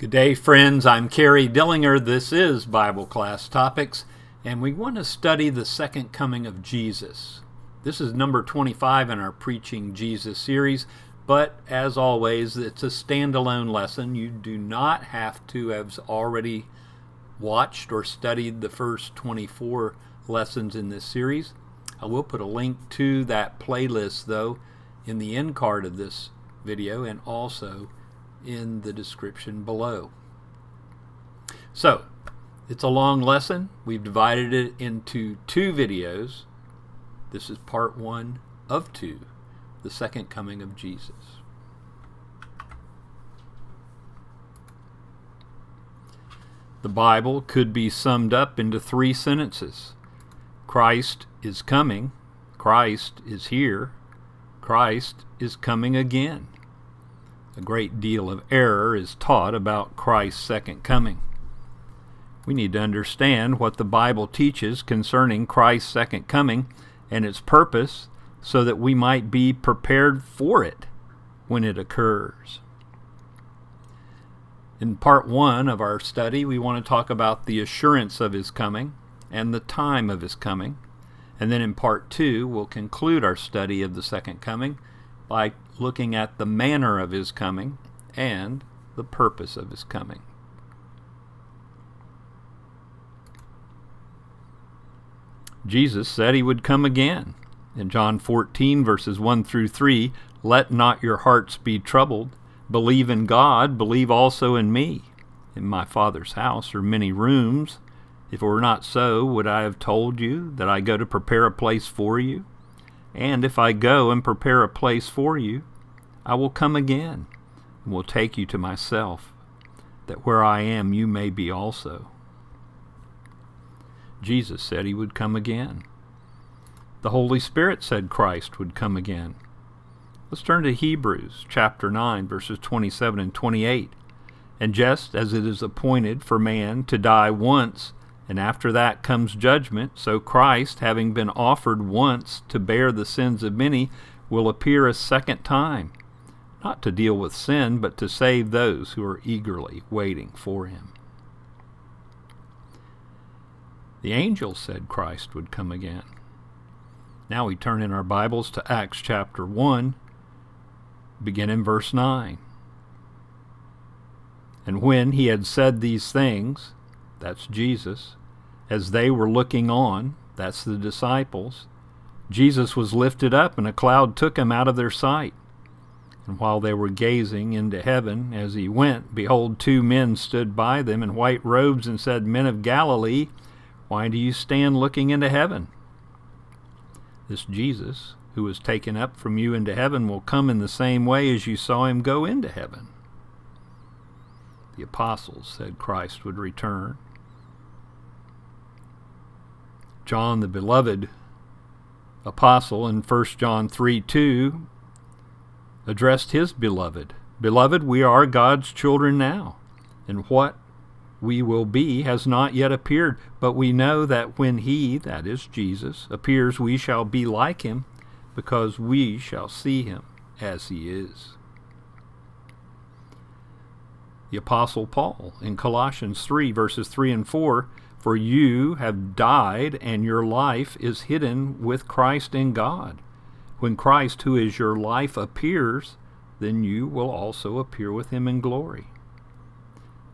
Good day, friends. I'm Kerry Dillinger. This is Bible Class Topics, and we want to study the second coming of Jesus. This is number 25 in our Preaching Jesus series, but as always, it's a standalone lesson. You do not have to have already watched or studied the first 24 lessons in this series. I will put a link to that playlist, though, in the end card of this video and also in the description below. So, it's a long lesson. We've divided it into two videos. This is part 1 of 2, the second coming of Jesus. The Bible could be summed up into 3 sentences. Christ is coming, Christ is here, Christ is coming again. A great deal of error is taught about Christ's second coming. We need to understand what the Bible teaches concerning Christ's second coming and its purpose so that we might be prepared for it when it occurs. In part 1 of our study, we want to talk about the assurance of His coming and the time of His coming. And then in part 2, we'll conclude our study of the second coming by looking at the manner of His coming and the purpose of His coming. Jesus said He would come again. In John 14, verses 1 through 3, "Let not your hearts be troubled. Believe in God, believe also in me. In my Father's house are many rooms. If it were not so, would I have told you that I go to prepare a place for you? And if I go and prepare a place for you, I will come again and will take you to myself, that where I am you may be also." Jesus said He would come again. The Holy Spirit said Christ would come again. Let's turn to Hebrews chapter 9, verses 27 and 28. "And just as it is appointed for man to die once, and after that comes judgment, so Christ, having been offered once to bear the sins of many, will appear a second time, not to deal with sin, but to save those who are eagerly waiting for Him." The angels said Christ would come again. Now we turn in our Bibles to Acts chapter 1, begin in verse 9. "And when He had said these things," that's Jesus, "as they were looking on," that's the disciples, "Jesus was lifted up, and a cloud took Him out of their sight. And while they were gazing into heaven as He went, behold, 2 men stood by them in white robes and said, 'Men of Galilee, why do you stand looking into heaven? This Jesus, who was taken up from you into heaven, will come in the same way as you saw Him go into heaven.' The apostles said Christ would return. John, the beloved apostle, in 1 John 3:2, addressed his beloved, 'Beloved, we are God's children now, and what we will be has not yet appeared. But we know that when He,' that is Jesus, 'appears, we shall be like Him, because we shall see Him as He is.'" The Apostle Paul, in Colossians 3, verses 3 and 4, "For you have died, and your life is hidden with Christ in God. When Christ, who is your life, appears, then you will also appear with Him in glory."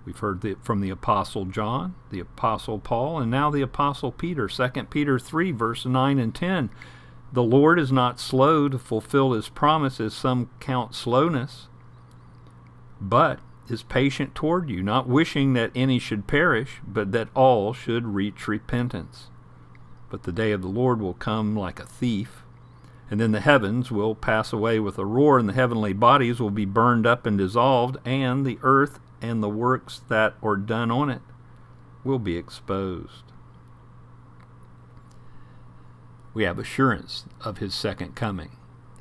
We've heard from the Apostle John, the Apostle Paul, and now the Apostle Peter. 2 Peter 3, verse 9 and 10. "The Lord is not slow to fulfill His promise, as some count slowness, but is patient toward you, not wishing that any should perish, but that all should reach repentance. But the day of the Lord will come like a thief, and then the heavens will pass away with a roar, and the heavenly bodies will be burned up and dissolved, and the earth and the works that are done on it will be exposed." We have assurance of His second coming.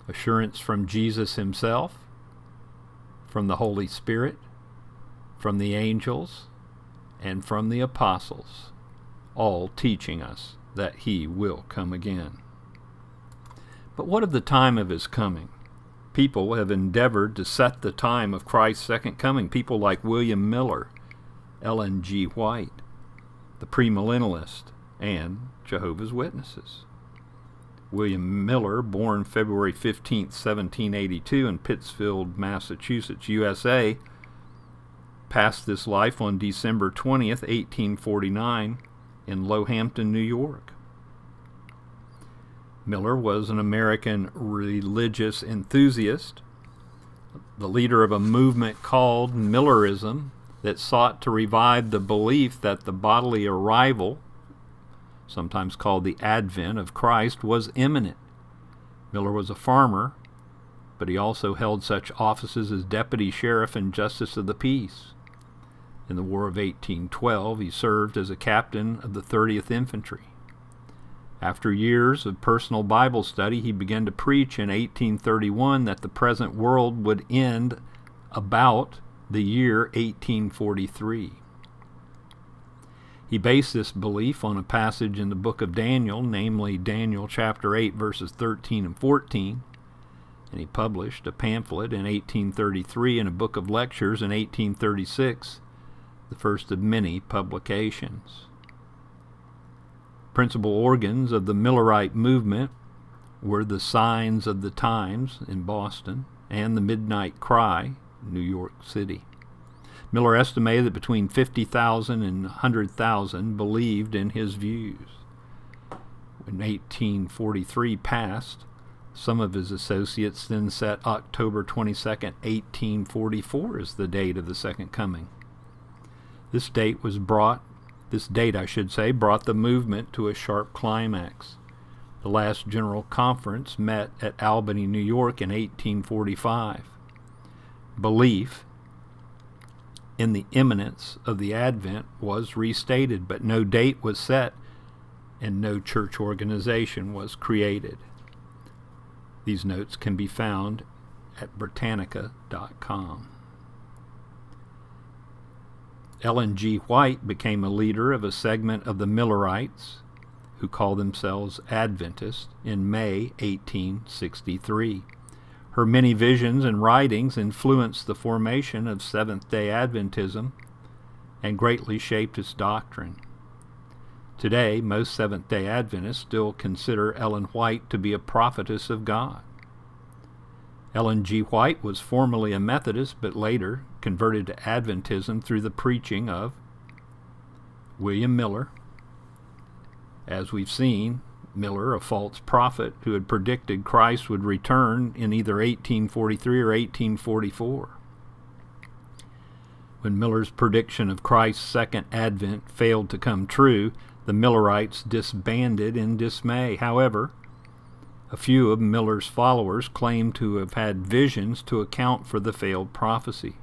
Assurance from Jesus Himself, from the Holy Spirit, from the angels, and from the apostles, all teaching us that He will come again. But what of the time of His coming? people have endeavored to set the time of Christ's second coming. People like William Miller, Ellen G. White, the premillennialist, and Jehovah's Witnesses. William Miller, born February 15, 1782 in Pittsfield, Massachusetts, USA, passed this life on December 20th, 1849 in Lohampton, New York. Miller was an American religious enthusiast, the leader of a movement called Millerism that sought to revive the belief that the bodily arrival, sometimes called the advent of Christ, was imminent. Miller was a farmer, but he also held such offices as deputy sheriff and justice of the peace. In the War of 1812, he served as a captain of the 30th Infantry. After years of personal Bible study, he began to preach in 1831 that the present world would end about the year 1843. He based this belief on a passage in the book of Daniel, namely Daniel chapter 8, verses 13 and 14, and he published a pamphlet in 1833 and a book of lectures in 1836, the first of many publications. Principal organs of the Millerite movement were the Signs of the Times in Boston and the Midnight Cry, New York City. Miller estimated that between 50,000 and 100,000 believed in his views. When 1843 passed, some of his associates then set October 22, 1844 as the date of the second coming. This date, brought the movement to a sharp climax. The last General Conference met at Albany, New York in 1845. Belief in the imminence of the Advent was restated, but no date was set and no church organization was created. These notes can be found at Britannica.com. Ellen G. White became a leader of a segment of the Millerites, who call themselves Adventists, in May 1863. Her many visions and writings influenced the formation of Seventh-day Adventism and greatly shaped its doctrine. Today, most Seventh-day Adventists still consider Ellen White to be a prophetess of God. Ellen G. White was formerly a Methodist, but later converted to Adventism through the preaching of William Miller. As we've seen, Miller, a false prophet who had predicted Christ would return in either 1843 or 1844. When Miller's prediction of Christ's second advent failed to come true, the Millerites disbanded in dismay. However, a few of Miller's followers claimed to have had visions to account for the failed prophecy.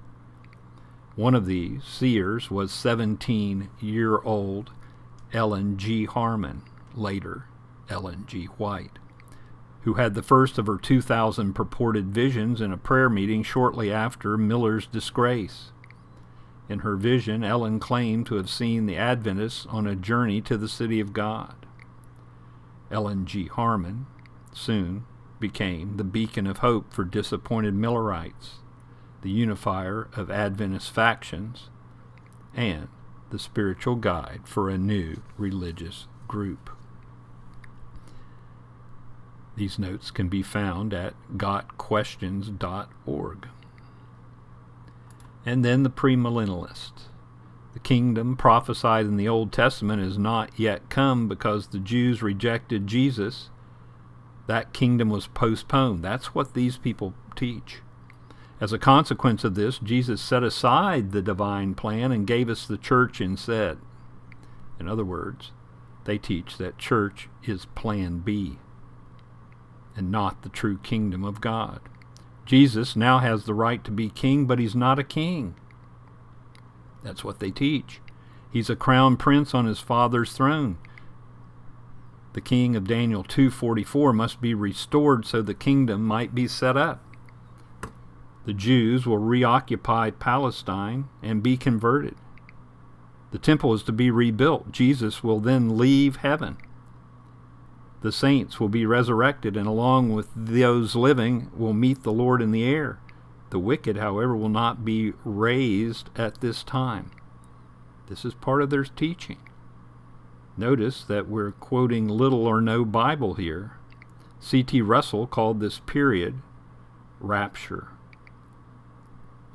One of these seers was 17-year-old Ellen G. Harmon, later Ellen G. White, who had the first of her 2,000 purported visions in a prayer meeting shortly after Miller's disgrace. In her vision, Ellen claimed to have seen the Adventists on a journey to the city of God. Ellen G. Harmon soon became the beacon of hope for disappointed Millerites, the unifier of Adventist factions, and the spiritual guide for a new religious group. These notes can be found at gotquestions.org. And then the premillennialist. The kingdom prophesied in the Old Testament has not yet come because the Jews rejected Jesus. That kingdom was postponed. That's what these people teach. As a consequence of this, Jesus set aside the divine plan and gave us the church instead. In other words, they teach that church is plan B and not the true kingdom of God. Jesus now has the right to be king, but he's not a king. That's what they teach. He's a crown prince on his Father's throne. The king of Daniel 2:44 must be restored so the kingdom might be set up. The Jews will reoccupy Palestine and be converted. The temple is to be rebuilt. Jesus will then leave heaven. The saints will be resurrected, and along with those living will meet the Lord in the air. The wicked, however, will not be raised at this time. This is part of their teaching. Notice that we're quoting little or no Bible here. C.T. Russell called this period rapture.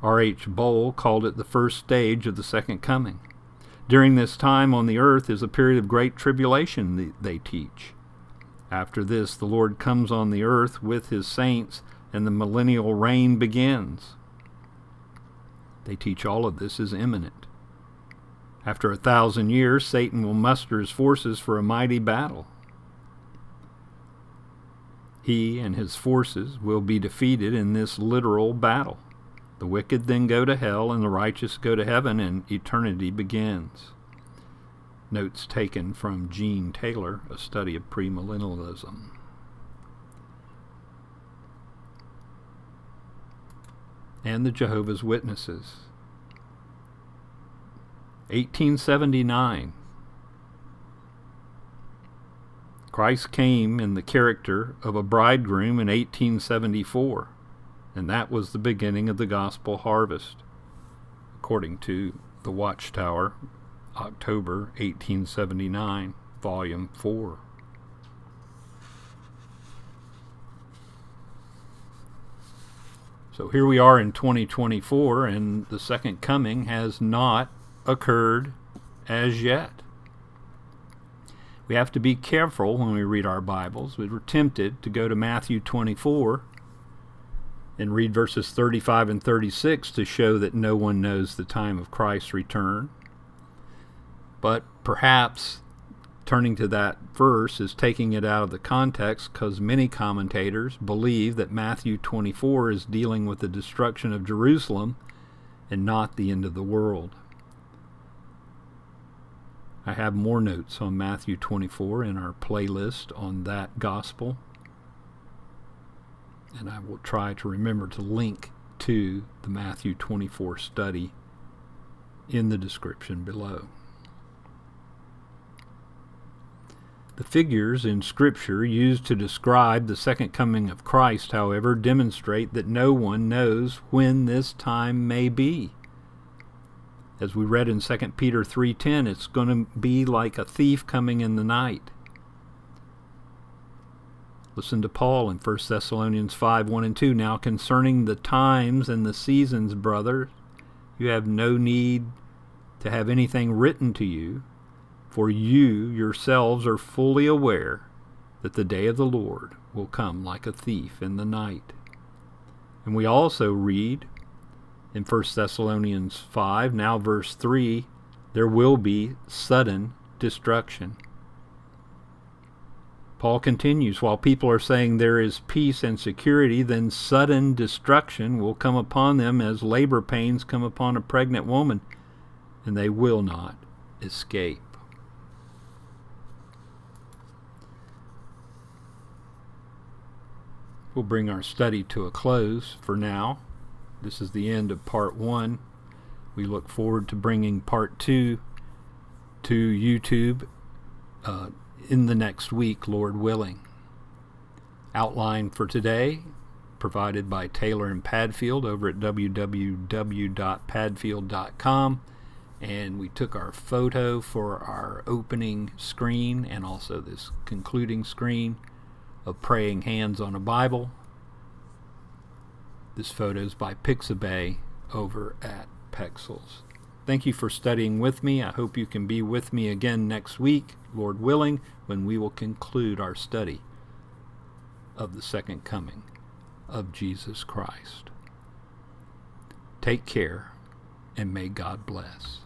R.H. Bowl called it the first stage of the second coming. During this time on the earth is a period of great tribulation, they teach. After this, the Lord comes on the earth with his saints, and the millennial reign begins. They teach all of this is imminent. After 1,000 years, Satan will muster his forces for a mighty battle. He and his forces will be defeated in this literal battle. The wicked then go to hell, and the righteous go to heaven, and eternity begins. Notes taken from Gene Taylor, A Study of Premillennialism. And the Jehovah's Witnesses. 1879. Christ came in the character of a bridegroom in 1874, and that was the beginning of the gospel harvest, according to the Watchtower, October 1879, Volume 4. So here we are in 2024, and the second coming has not occurred as yet. We have to be careful when we read our Bibles. We were tempted to go to Matthew 24 and read verses 35 and 36 to show that no one knows the time of Christ's return. But perhaps turning to that verse is taking it out of the context, because many commentators believe that Matthew 24 is dealing with the destruction of Jerusalem and not the end of the world. I have more notes on Matthew 24 in our playlist on that gospel, and I will try to remember to link to the Matthew 24 study in the description below. The figures in Scripture used to describe the second coming of Christ, however, demonstrate that no one knows when this time may be. As we read in 2 Peter 3:10, it's going to be like a thief coming in the night. Listen to Paul in 1 Thessalonians 5:1 and 2. Now concerning the times and the seasons, brothers, you have no need to have anything written to you, for you yourselves are fully aware that the day of the Lord will come like a thief in the night. And we also read in 1 Thessalonians 5, now verse 3, there will be sudden destruction. Paul continues, while people are saying there is peace and security, then sudden destruction will come upon them as labor pains come upon a pregnant woman, and they will not escape. We'll bring our study to a close for now. This is the end of part 1. We look forward to bringing part 2 to YouTube in the next week, Lord willing. Outline for today provided by Taylor and Padfield over at www.padfield.com, and we took our photo for our opening screen and also this concluding screen of praying hands on a Bible. This photo is by Pixabay over at Pexels. Thank you for studying with me. I hope you can be with me again next week, Lord willing, when we will conclude our study of the second coming of Jesus Christ. Take care, and may God bless.